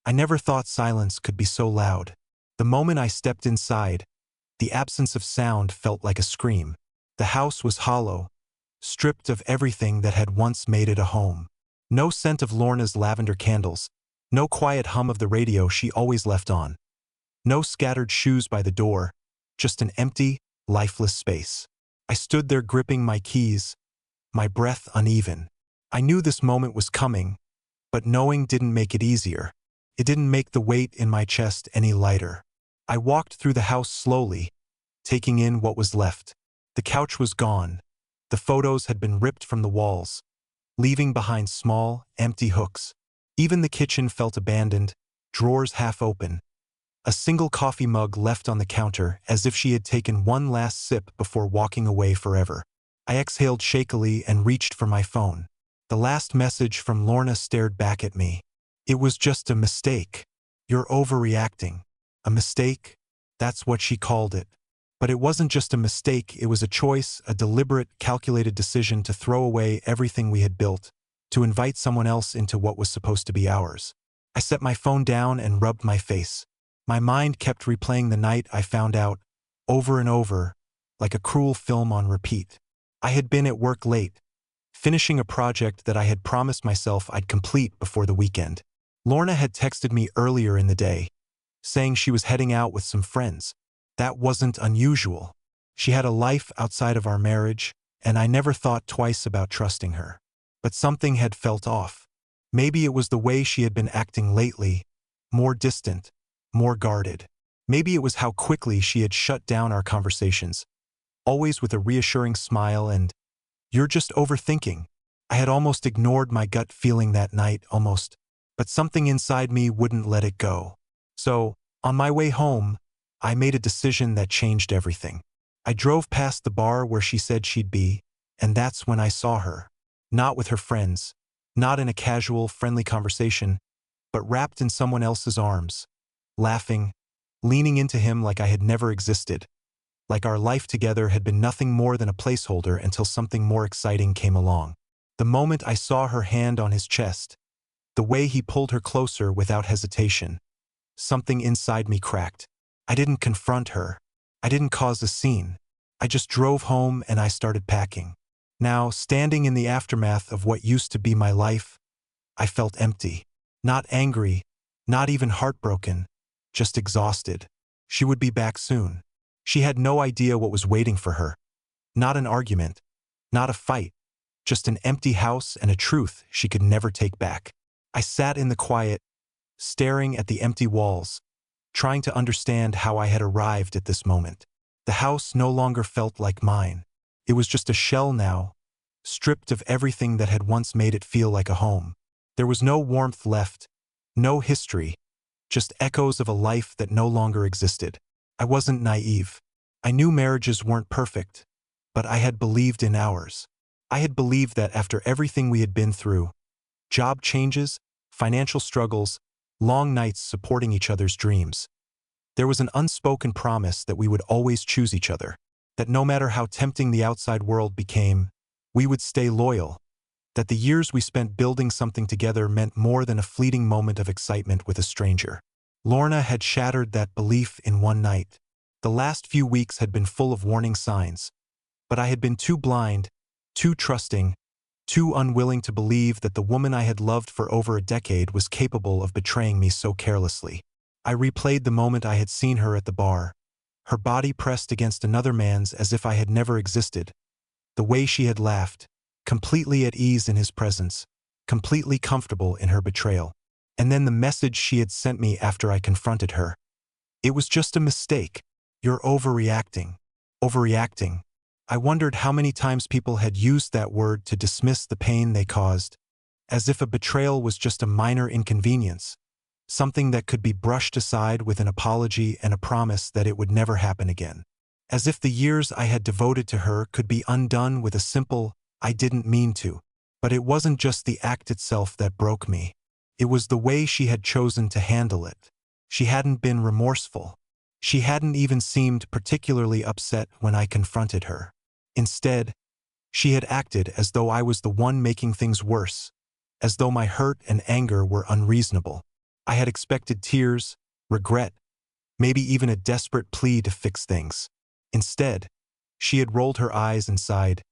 I never thought silence could be so loud. The moment I stepped inside, the absence of sound felt like a scream. The house was hollow, stripped of everything that had once made it a home. No scent of Lorna's lavender candles, no quiet hum of the radio she always left on. No scattered shoes by the door, just an empty, lifeless space. I stood there gripping my keys, my breath uneven. I knew this moment was coming, but knowing didn't make it easier. It didn't make the weight in my chest any lighter. I walked through the house slowly, taking in what was left. The couch was gone. The photos had been ripped from the walls, leaving behind small, empty hooks. Even the kitchen felt abandoned, drawers half open. A single coffee mug left on the counter as if she had taken one last sip before walking away forever. I exhaled shakily and reached for my phone. The last message from Lorna stared back at me. It was just a mistake. You're overreacting. A mistake? That's what she called it. But it wasn't just a mistake, it was a choice, a deliberate, calculated decision to throw away everything we had built, to invite someone else into what was supposed to be ours. I set my phone down and rubbed my face. My mind kept replaying the night I found out, over and over, like a cruel film on repeat. I had been at work late, finishing a project that I had promised myself I'd complete before the weekend. Lorna had texted me earlier in the day, saying she was heading out with some friends. That wasn't unusual. She had a life outside of our marriage, and I never thought twice about trusting her. But something had felt off. Maybe it was the way she had been acting lately, more distant, more guarded. Maybe it was how quickly she had shut down our conversations, always with a reassuring smile and, "You're just overthinking." I had almost ignored my gut feeling that night, almost, but something inside me wouldn't let it go. So, on my way home, I made a decision that changed everything. I drove past the bar where she said she'd be, and that's when I saw her. Not with her friends, not in a casual, friendly conversation, but wrapped in someone else's arms, laughing, leaning into him like I had never existed, like our life together had been nothing more than a placeholder until something more exciting came along. The moment I saw her hand on his chest, the way he pulled her closer without hesitation, something inside me cracked. I didn't confront her. I didn't cause a scene. I just drove home and I started packing. Now, standing in the aftermath of what used to be my life, I felt empty. Not angry, not even heartbroken, just exhausted. She would be back soon. She had no idea what was waiting for her. Not an argument, not a fight, just an empty house and a truth she could never take back. I sat in the quiet, staring at the empty walls, trying to understand how I had arrived at this moment. The house no longer felt like mine. It was just a shell now, stripped of everything that had once made it feel like a home. There was no warmth left, no history, just echoes of a life that no longer existed. I wasn't naive. I knew marriages weren't perfect, but I had believed in ours. I had believed that after everything we had been through, job changes, financial struggles, long nights supporting each other's dreams, there was an unspoken promise that we would always choose each other, that no matter how tempting the outside world became, we would stay loyal, that the years we spent building something together meant more than a fleeting moment of excitement with a stranger. Lorna had shattered that belief in one night. The last few weeks had been full of warning signs, but I had been too blind, too trusting, too unwilling to believe that the woman I had loved for over a decade was capable of betraying me so carelessly. I replayed the moment I had seen her at the bar, her body pressed against another man's as if I had never existed, the way she had laughed, completely at ease in his presence, completely comfortable in her betrayal. And then the message she had sent me after I confronted her. It was just a mistake. You're overreacting. Overreacting. I wondered how many times people had used that word to dismiss the pain they caused, as if a betrayal was just a minor inconvenience, something that could be brushed aside with an apology and a promise that it would never happen again. As if the years I had devoted to her could be undone with a simple, "I didn't mean to." But it wasn't just the act itself that broke me. It was the way she had chosen to handle it. She hadn't been remorseful. She hadn't even seemed particularly upset when I confronted her. Instead, she had acted as though I was the one making things worse, as though my hurt and anger were unreasonable. I had expected tears, regret, maybe even a desperate plea to fix things. Instead, she had rolled her eyes and sighed.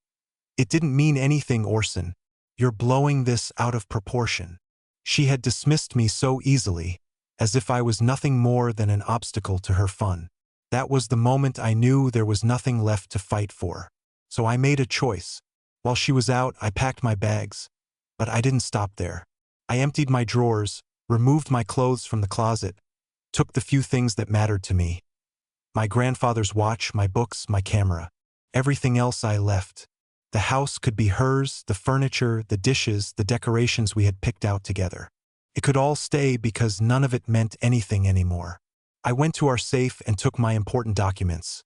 "It didn't mean anything, Orson. You're blowing this out of proportion." She had dismissed me so easily, as if I was nothing more than an obstacle to her fun. That was the moment I knew there was nothing left to fight for. So I made a choice. While she was out, I packed my bags. But I didn't stop there. I emptied my drawers, removed my clothes from the closet, took the few things that mattered to me. My grandfather's watch, my books, my camera. Everything else I left. The house could be hers, the furniture, the dishes, the decorations we had picked out together. It could all stay because none of it meant anything anymore. I went to our safe and took my important documents.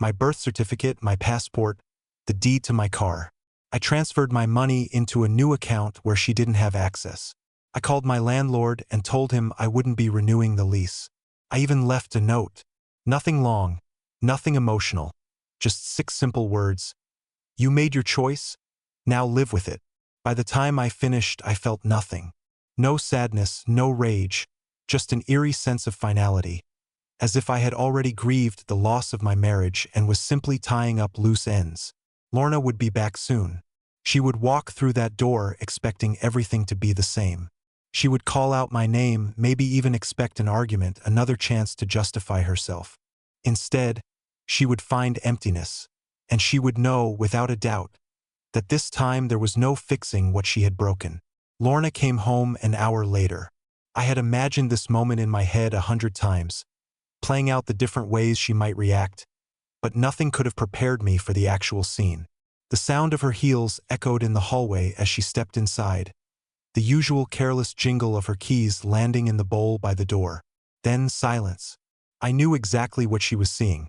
My birth certificate, my passport, the deed to my car. I transferred my money into a new account where she didn't have access. I called my landlord and told him I wouldn't be renewing the lease. I even left a note. Nothing long, nothing emotional, just 6 simple words. "You made your choice, now live with it." By the time I finished, I felt nothing. No sadness, no rage, just an eerie sense of finality, as if I had already grieved the loss of my marriage and was simply tying up loose ends. Lorna would be back soon. She would walk through that door expecting everything to be the same. She would call out my name, maybe even expect an argument, another chance to justify herself. Instead, she would find emptiness, and she would know, without a doubt, that this time there was no fixing what she had broken. Lorna came home an hour later. I had imagined this moment in my head 100 times, playing out the different ways she might react, but nothing could have prepared me for the actual scene. The sound of her heels echoed in the hallway as she stepped inside, the usual careless jingle of her keys landing in the bowl by the door. Then silence. I knew exactly what she was seeing.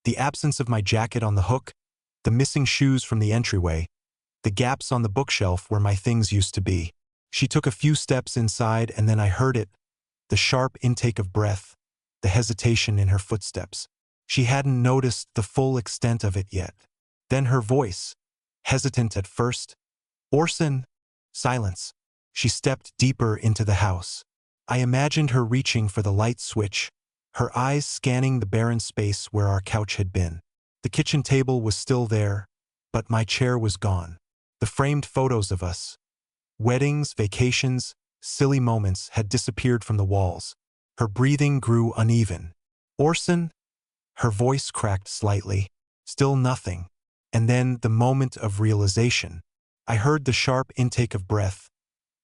The absence of my jacket on the hook, the missing shoes from the entryway, the gaps on the bookshelf where my things used to be. She took a few steps inside and then I heard it, the sharp intake of breath, the hesitation in her footsteps. She hadn't noticed the full extent of it yet. Then her voice, hesitant at first. "Orson." Silence. She stepped deeper into the house. I imagined her reaching for the light switch, her eyes scanning the barren space where our couch had been. The kitchen table was still there, but my chair was gone. The framed photos of us, weddings, vacations, silly moments, had disappeared from the walls. Her breathing grew uneven. "Orson?" Her voice cracked slightly. Still nothing. And then the moment of realization. I heard the sharp intake of breath,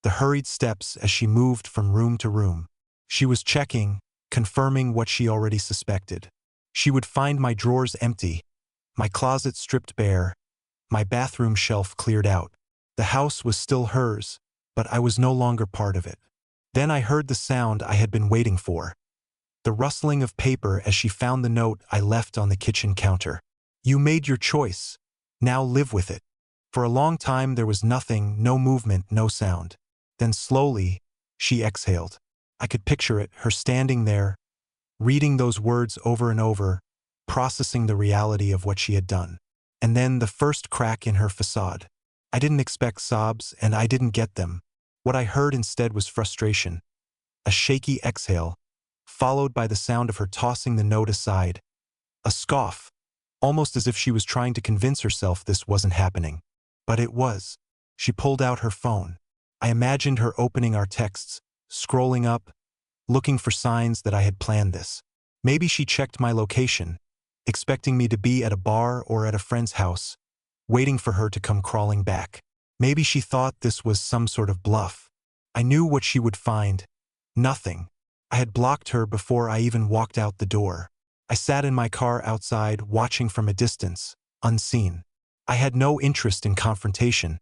the hurried steps as she moved from room to room. She was checking, confirming what she already suspected. She would find my drawers empty, my closet stripped bare, my bathroom shelf cleared out. The house was still hers, but I was no longer part of it. Then I heard the sound I had been waiting for. The rustling of paper as she found the note I left on the kitchen counter. "You made your choice. Now live with it." For a long time there was nothing, no movement, no sound. Then slowly, she exhaled. I could picture it, her standing there, reading those words over and over, processing the reality of what she had done. And then the first crack in her facade. I didn't expect sobs, and I didn't get them. What I heard instead was frustration. A shaky exhale, followed by the sound of her tossing the note aside. A scoff, almost as if she was trying to convince herself this wasn't happening. But it was. She pulled out her phone. I imagined her opening our texts, scrolling up, looking for signs that I had planned this. Maybe she checked my location, expecting me to be at a bar or at a friend's house, waiting for her to come crawling back. Maybe she thought this was some sort of bluff. I knew what she would find. Nothing. I had blocked her before I even walked out the door. I sat in my car outside, watching from a distance, unseen. I had no interest in confrontation,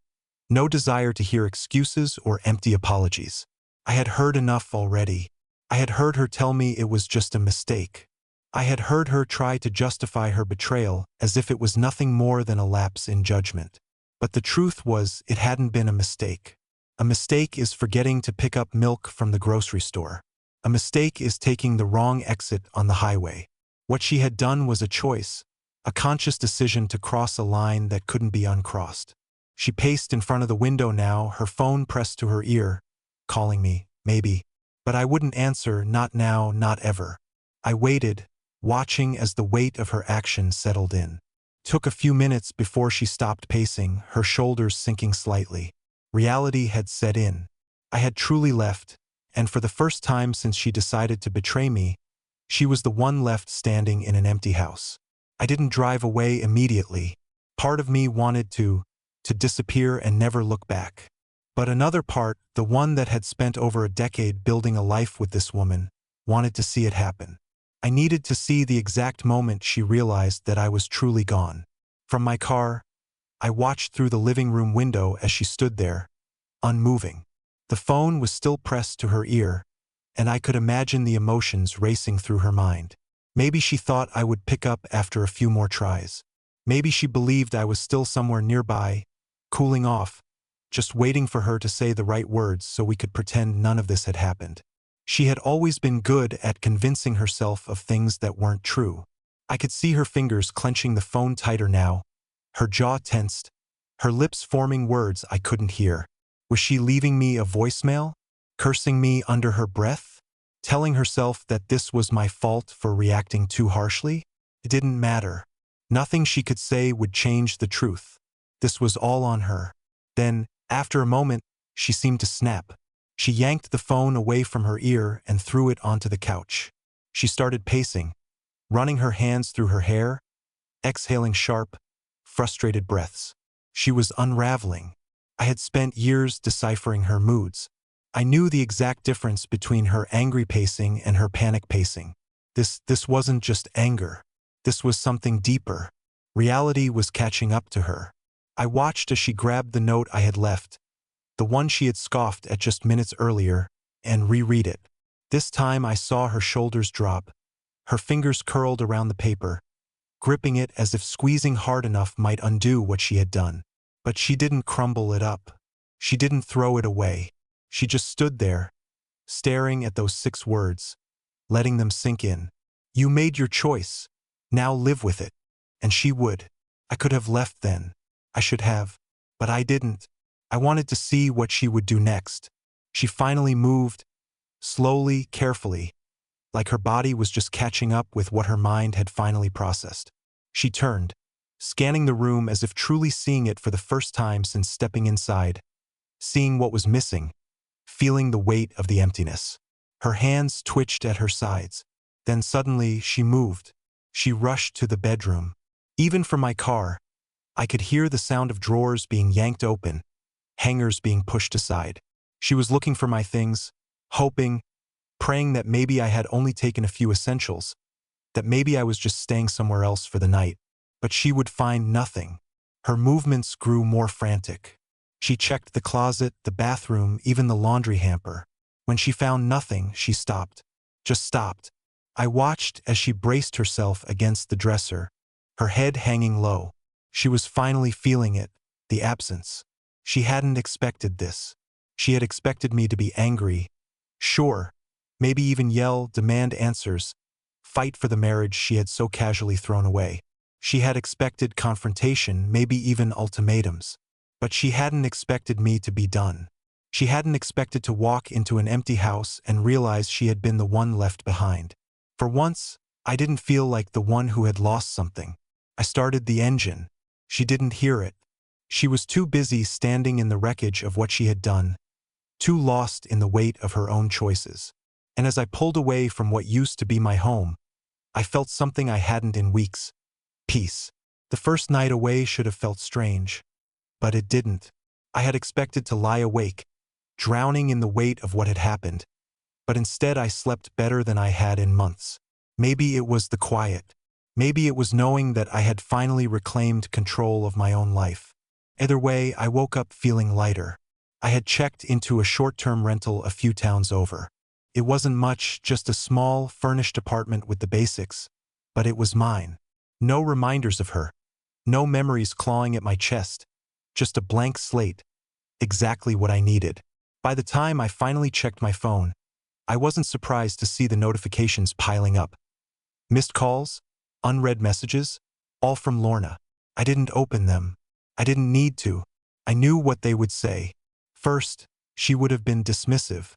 no desire to hear excuses or empty apologies. I had heard enough already. I had heard her tell me it was just a mistake. I had heard her try to justify her betrayal as if it was nothing more than a lapse in judgment. But the truth was, it hadn't been a mistake. A mistake is forgetting to pick up milk from the grocery store. A mistake is taking the wrong exit on the highway. What she had done was a choice, a conscious decision to cross a line that couldn't be uncrossed. She paced in front of the window now, her phone pressed to her ear, calling me, maybe. But I wouldn't answer, not now, not ever. I waited, watching as the weight of her action settled in. Took a few minutes before she stopped pacing, her shoulders sinking slightly. Reality had set in. I had truly left, and for the first time since she decided to betray me, she was the one left standing in an empty house. I didn't drive away immediately. Part of me wanted to disappear and never look back. But another part, the one that had spent over a decade building a life with this woman, wanted to see it happen. I needed to see the exact moment she realized that I was truly gone. From my car, I watched through the living room window as she stood there, unmoving. The phone was still pressed to her ear, and I could imagine the emotions racing through her mind. Maybe she thought I would pick up after a few more tries. Maybe she believed I was still somewhere nearby, cooling off, just waiting for her to say the right words so we could pretend none of this had happened. She had always been good at convincing herself of things that weren't true. I could see her fingers clenching the phone tighter now, her jaw tensed, her lips forming words I couldn't hear. Was she leaving me a voicemail? Cursing me under her breath? Telling herself that this was my fault for reacting too harshly? It didn't matter. Nothing she could say would change the truth. This was all on her. Then, after a moment, she seemed to snap. She yanked the phone away from her ear and threw it onto the couch. She started pacing, running her hands through her hair, exhaling sharp, frustrated breaths. She was unraveling. I had spent years deciphering her moods. I knew the exact difference between her angry pacing and her panic pacing. This wasn't just anger. This was something deeper. Reality was catching up to her. I watched as she grabbed the note I had left, the one she had scoffed at just minutes earlier, and reread it. This time I saw her shoulders drop, her fingers curled around the paper, gripping it as if squeezing hard enough might undo what she had done. But she didn't crumble it up. She didn't throw it away. She just stood there, staring at those 6 words, letting them sink in. You made your choice. Now live with it. And she would. I could have left then. I should have. But I didn't. I wanted to see what she would do next. She finally moved, slowly, carefully, like her body was just catching up with what her mind had finally processed. She turned, scanning the room as if truly seeing it for the first time since stepping inside, seeing what was missing, feeling the weight of the emptiness. Her hands twitched at her sides. Then suddenly she moved. She rushed to the bedroom. Even from my car, I could hear the sound of drawers being yanked open, hangers being pushed aside. She was looking for my things, hoping, praying that maybe I had only taken a few essentials, that maybe I was just staying somewhere else for the night. But she would find nothing. Her movements grew more frantic. She checked the closet, the bathroom, even the laundry hamper. When she found nothing, she stopped. Just stopped. I watched as she braced herself against the dresser, her head hanging low. She was finally feeling it, the absence. She hadn't expected this. She had expected me to be angry, sure, maybe even yell, demand answers, fight for the marriage she had so casually thrown away. She had expected confrontation, maybe even ultimatums. But she hadn't expected me to be done. She hadn't expected to walk into an empty house and realize she had been the one left behind. For once, I didn't feel like the one who had lost something. I started the engine. She didn't hear it. She was too busy standing in the wreckage of what she had done, too lost in the weight of her own choices. And as I pulled away from what used to be my home, I felt something I hadn't in weeks. Peace. The first night away should have felt strange. But it didn't. I had expected to lie awake, drowning in the weight of what had happened. But instead I slept better than I had in months. Maybe it was the quiet. Maybe it was knowing that I had finally reclaimed control of my own life. Either way, I woke up feeling lighter. I had checked into a short-term rental a few towns over. It wasn't much, just a small, furnished apartment with the basics. But it was mine. No reminders of her. No memories clawing at my chest. Just a blank slate. Exactly what I needed. By the time I finally checked my phone, I wasn't surprised to see the notifications piling up. Missed calls, unread messages, all from Lorna. I didn't open them. I didn't need to. I knew what they would say. First, she would have been dismissive,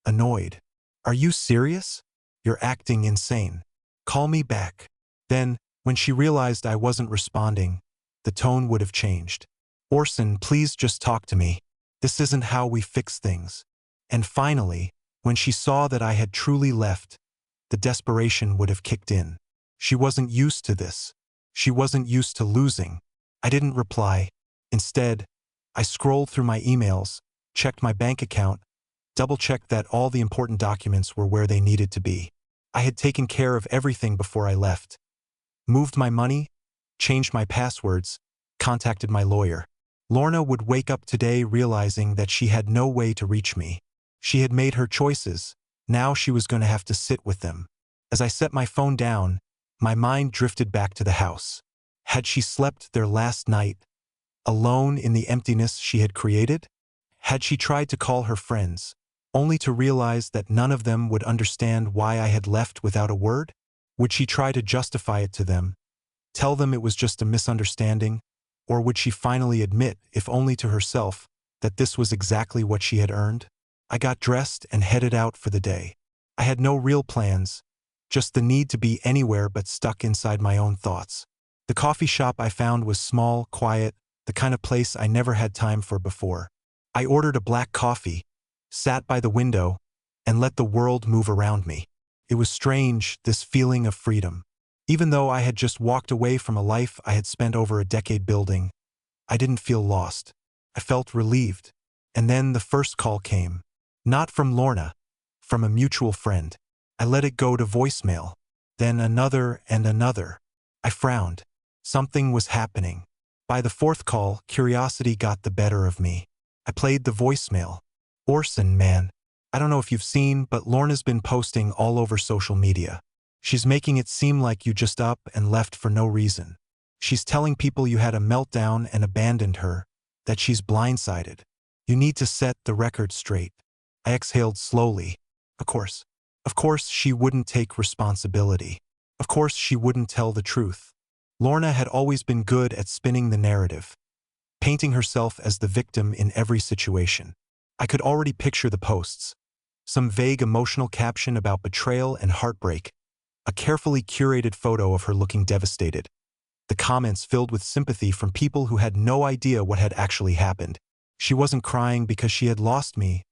annoyed. Are you serious? You're acting insane. Call me back. Then, when she realized I wasn't responding, the tone would have changed. Orson, please just talk to me. This isn't how we fix things. And finally, when she saw that I had truly left, the desperation would have kicked in. She wasn't used to this. She wasn't used to losing. I didn't reply. Instead, I scrolled through my emails, checked my bank account, double-checked that all the important documents were where they needed to be. I had taken care of everything before I left. Moved my money, changed my passwords, contacted my lawyer. Lorna would wake up today realizing that she had no way to reach me. She had made her choices. Now she was going to have to sit with them. As I set my phone down, my mind drifted back to the house. Had she slept there last night, alone in the emptiness she had created? Had she tried to call her friends, only to realize that none of them would understand why I had left without a word? Would she try to justify it to them, tell them it was just a misunderstanding, or would she finally admit, if only to herself, that this was exactly what she had earned? I got dressed and headed out for the day. I had no real plans, just the need to be anywhere but stuck inside my own thoughts. The coffee shop I found was small, quiet, the kind of place I never had time for before. I ordered a black coffee, sat by the window, and let the world move around me. It was strange, this feeling of freedom. Even though I had just walked away from a life I had spent over a decade building, I didn't feel lost. I felt relieved. And then the first call came. Not from Lorna, from a mutual friend. I let it go to voicemail. Then another and another. I frowned. Something was happening. By the fourth call, curiosity got the better of me. I played the voicemail. Orson, man. I don't know if you've seen, but Lorna's been posting all over social media. She's making it seem like you just up and left for no reason. She's telling people you had a meltdown and abandoned her, that she's blindsided. You need to set the record straight. I exhaled slowly. Of course. Of course she wouldn't take responsibility. Of course she wouldn't tell the truth. Lorna had always been good at spinning the narrative, painting herself as the victim in every situation. I could already picture the posts. Some vague emotional caption about betrayal and heartbreak, a carefully curated photo of her looking devastated. The comments filled with sympathy from people who had no idea what had actually happened. She wasn't crying because she had lost me.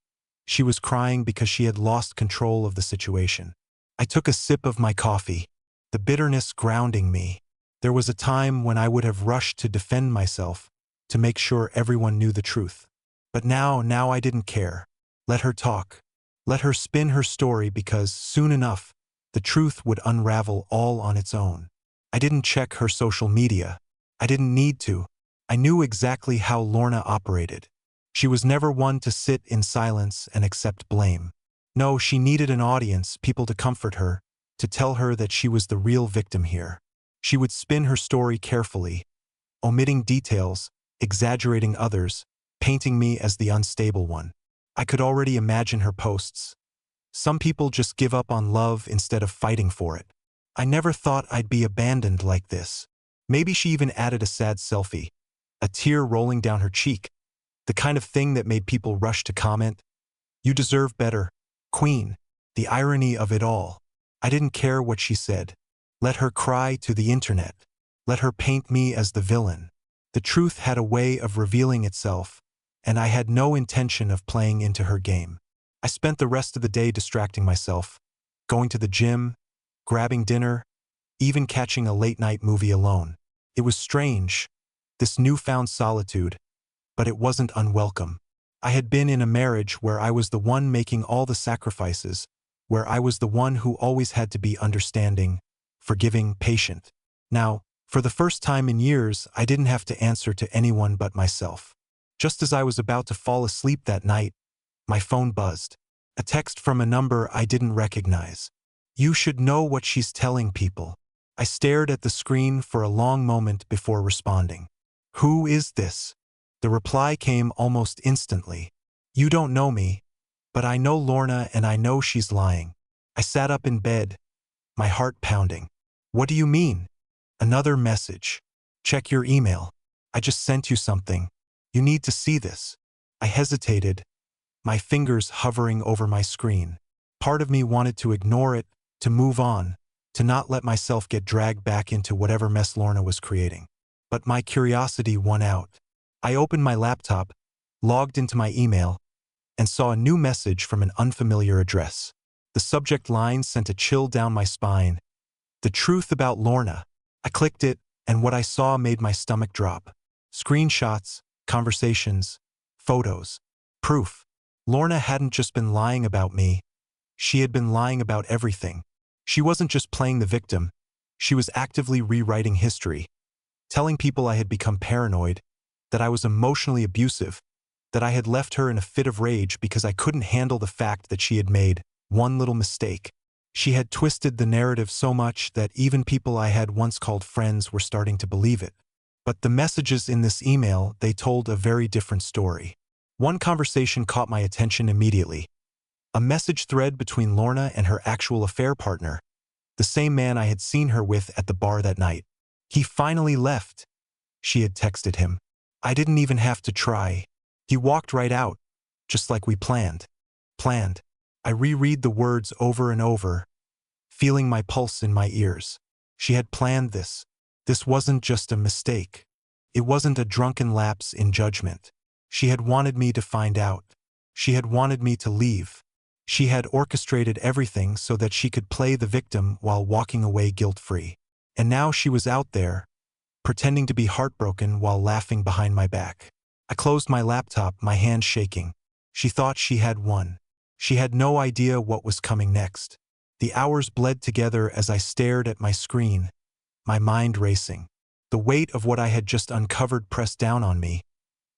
She was crying because she had lost control of the situation. I took a sip of my coffee, the bitterness grounding me. There was a time when I would have rushed to defend myself, to make sure everyone knew the truth. But now I didn't care. Let her talk. Let her spin her story because, soon enough, the truth would unravel all on its own. I didn't check her social media. I didn't need to. I knew exactly how Lorna operated. She was never one to sit in silence and accept blame. No, she needed an audience, people to comfort her, to tell her that she was the real victim here. She would spin her story carefully, omitting details, exaggerating others, painting me as the unstable one. I could already imagine her posts. Some people just give up on love instead of fighting for it. I never thought I'd be abandoned like this. Maybe she even added a sad selfie, a tear rolling down her cheek, the kind of thing that made people rush to comment, "You deserve better, Queen." The irony of it all. I didn't care what she said. Let her cry to the internet. Let her paint me as the villain. The truth had a way of revealing itself, and I had no intention of playing into her game. I spent the rest of the day distracting myself, going to the gym, grabbing dinner, even catching a late-night movie alone. It was strange, this newfound solitude, but it wasn't unwelcome. I had been in a marriage where I was the one making all the sacrifices, where I was the one who always had to be understanding, forgiving, patient. Now, for the first time in years, I didn't have to answer to anyone but myself. Just as I was about to fall asleep that night, my phone buzzed. A text from a number I didn't recognize. "You should know what she's telling people." I stared at the screen for a long moment before responding. "Who is this?" The reply came almost instantly. "You don't know me, but I know Lorna and I know she's lying." I sat up in bed, my heart pounding. "What do you mean?" Another message. "Check your email. I just sent you something. You need to see this." I hesitated, my fingers hovering over my screen. Part of me wanted to ignore it, to move on, to not let myself get dragged back into whatever mess Lorna was creating. But my curiosity won out. I opened my laptop, logged into my email, and saw a new message from an unfamiliar address. The subject line sent a chill down my spine. The truth about Lorna. I clicked it, and what I saw made my stomach drop. Screenshots, conversations, photos, proof. Lorna hadn't just been lying about me. She had been lying about everything. She wasn't just playing the victim. She was actively rewriting history, telling people I had become paranoid, that I was emotionally abusive, that I had left her in a fit of rage because I couldn't handle the fact that she had made one little mistake. She had twisted the narrative so much that even people I had once called friends were starting to believe it. But the messages in this email, they told a very different story. One conversation caught my attention immediately. A message thread between Lorna and her actual affair partner, the same man I had seen her with at the bar that night. He finally left, she had texted him. I didn't even have to try. He walked right out, just like we planned. Planned. I reread the words over and over, feeling my pulse in my ears. She had planned this. This wasn't just a mistake. It wasn't a drunken lapse in judgment. She had wanted me to find out. She had wanted me to leave. She had orchestrated everything so that she could play the victim while walking away guilt-free. And now she was out there, pretending to be heartbroken while laughing behind my back. I closed my laptop, my hands shaking. She thought she had won. She had no idea what was coming next. The hours bled together as I stared at my screen, my mind racing. The weight of what I had just uncovered pressed down on me,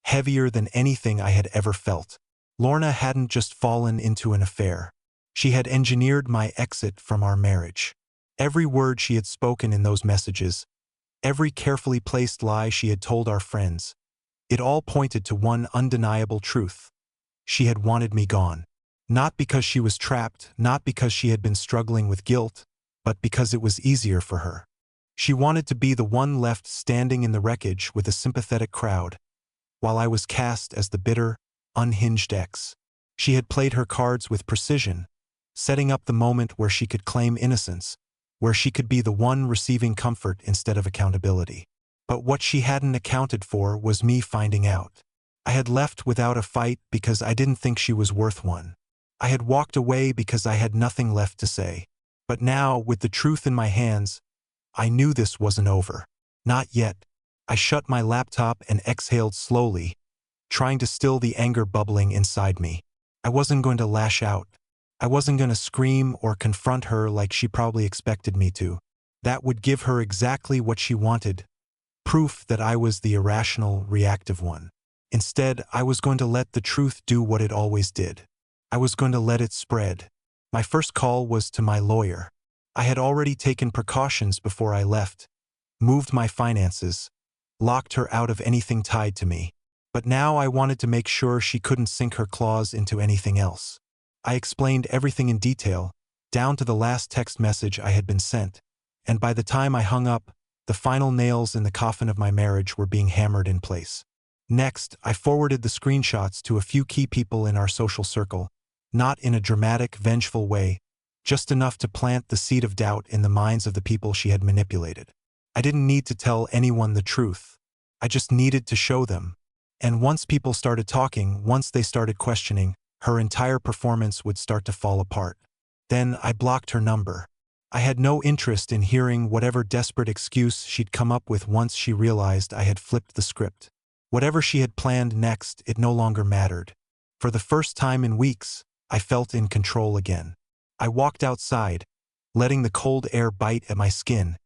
heavier than anything I had ever felt. Lorna hadn't just fallen into an affair. She had engineered my exit from our marriage. Every word she had spoken in those messages, every carefully placed lie she had told our friends, it all pointed to one undeniable truth. She had wanted me gone. Not because she was trapped, not because she had been struggling with guilt, but because it was easier for her. She wanted to be the one left standing in the wreckage with a sympathetic crowd, while I was cast as the bitter, unhinged ex. She had played her cards with precision, setting up the moment where she could claim innocence, where she could be the one receiving comfort instead of accountability. But what she hadn't accounted for was me finding out. I had left without a fight because I didn't think she was worth one. I had walked away because I had nothing left to say. But now, with the truth in my hands, I knew this wasn't over. Not yet. I shut my laptop and exhaled slowly, trying to still the anger bubbling inside me. I wasn't going to lash out. I wasn't going to scream or confront her like she probably expected me to. That would give her exactly what she wanted, proof that I was the irrational, reactive one. Instead, I was going to let the truth do what it always did. I was going to let it spread. My first call was to my lawyer. I had already taken precautions before I left, moved my finances, locked her out of anything tied to me. But now I wanted to make sure she couldn't sink her claws into anything else. I explained everything in detail, down to the last text message I had been sent, and by the time I hung up, the final nails in the coffin of my marriage were being hammered in place. Next, I forwarded the screenshots to a few key people in our social circle, not in a dramatic, vengeful way, just enough to plant the seed of doubt in the minds of the people she had manipulated. I didn't need to tell anyone the truth. I just needed to show them. And once people started talking, once they started questioning, her entire performance would start to fall apart. Then I blocked her number. I had no interest in hearing whatever desperate excuse she'd come up with once she realized I had flipped the script. Whatever she had planned next, it no longer mattered. For the first time in weeks, I felt in control again. I walked outside, letting the cold air bite at my skin,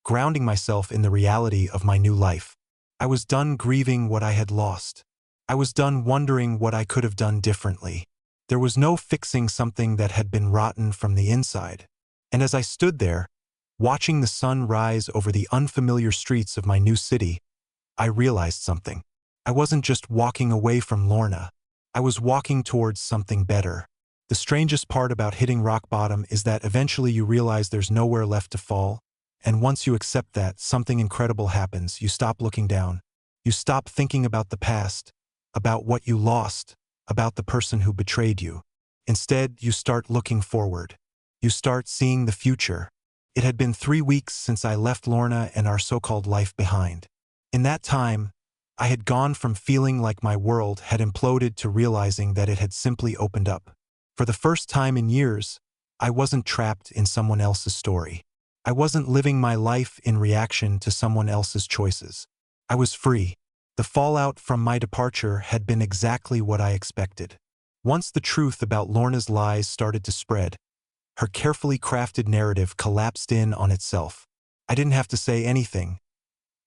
grounding myself in the reality of my new life. I was done grieving what I had lost. I was done wondering what I could have done differently. There was no fixing something that had been rotten from the inside. And as I stood there, watching the sun rise over the unfamiliar streets of my new city, I realized something. I wasn't just walking away from Lorna. I was walking towards something better. The strangest part about hitting rock bottom is that eventually you realize there's nowhere left to fall, and once you accept that, something incredible happens. You stop looking down. You stop thinking about the past, about what you lost, about the person who betrayed you. Instead, you start looking forward. You start seeing the future. It had been 3 weeks since I left Lorna and our so-called life behind. In that time, I had gone from feeling like my world had imploded to realizing that it had simply opened up. For the first time in years, I wasn't trapped in someone else's story. I wasn't living my life in reaction to someone else's choices. I was free. The fallout from my departure had been exactly what I expected. Once the truth about Lorna's lies started to spread, her carefully crafted narrative collapsed in on itself. I didn't have to say anything.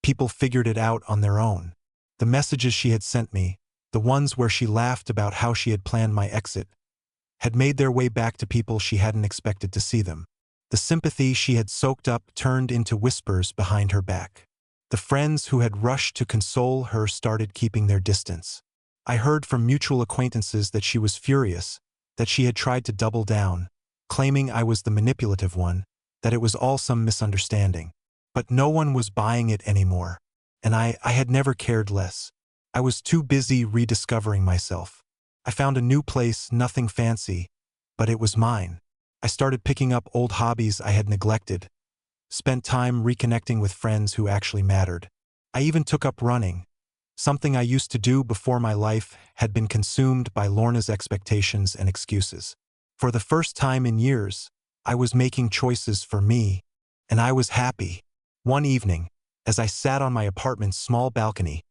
People figured it out on their own. The messages she had sent me, the ones where she laughed about how she had planned my exit, had made their way back to people she hadn't expected to see them. The sympathy she had soaked up turned into whispers behind her back. The friends who had rushed to console her started keeping their distance. I heard from mutual acquaintances that she was furious, that she had tried to double down, claiming I was the manipulative one, that it was all some misunderstanding. But no one was buying it anymore, and I had never cared less. I was too busy rediscovering myself. I found a new place, nothing fancy, but it was mine. I started picking up old hobbies I had neglected, spent time reconnecting with friends who actually mattered. I even took up running, something I used to do before my life had been consumed by Lorna's expectations and excuses. For the first time in years, I was making choices for me, and I was happy. One evening, as I sat on my apartment's small balcony,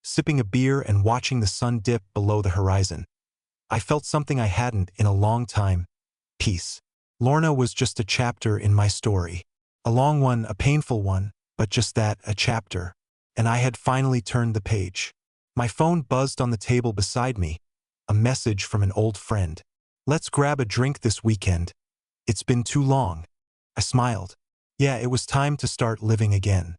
sipping a beer and watching the sun dip below the horizon, I felt something I hadn't in a long time: peace. Lorna was just a chapter in my story. A long one, a painful one, but just that, a chapter. And I had finally turned the page. My phone buzzed on the table beside me, a message from an old friend. "Let's grab a drink this weekend. It's been too long." I smiled. Yeah, it was time to start living again.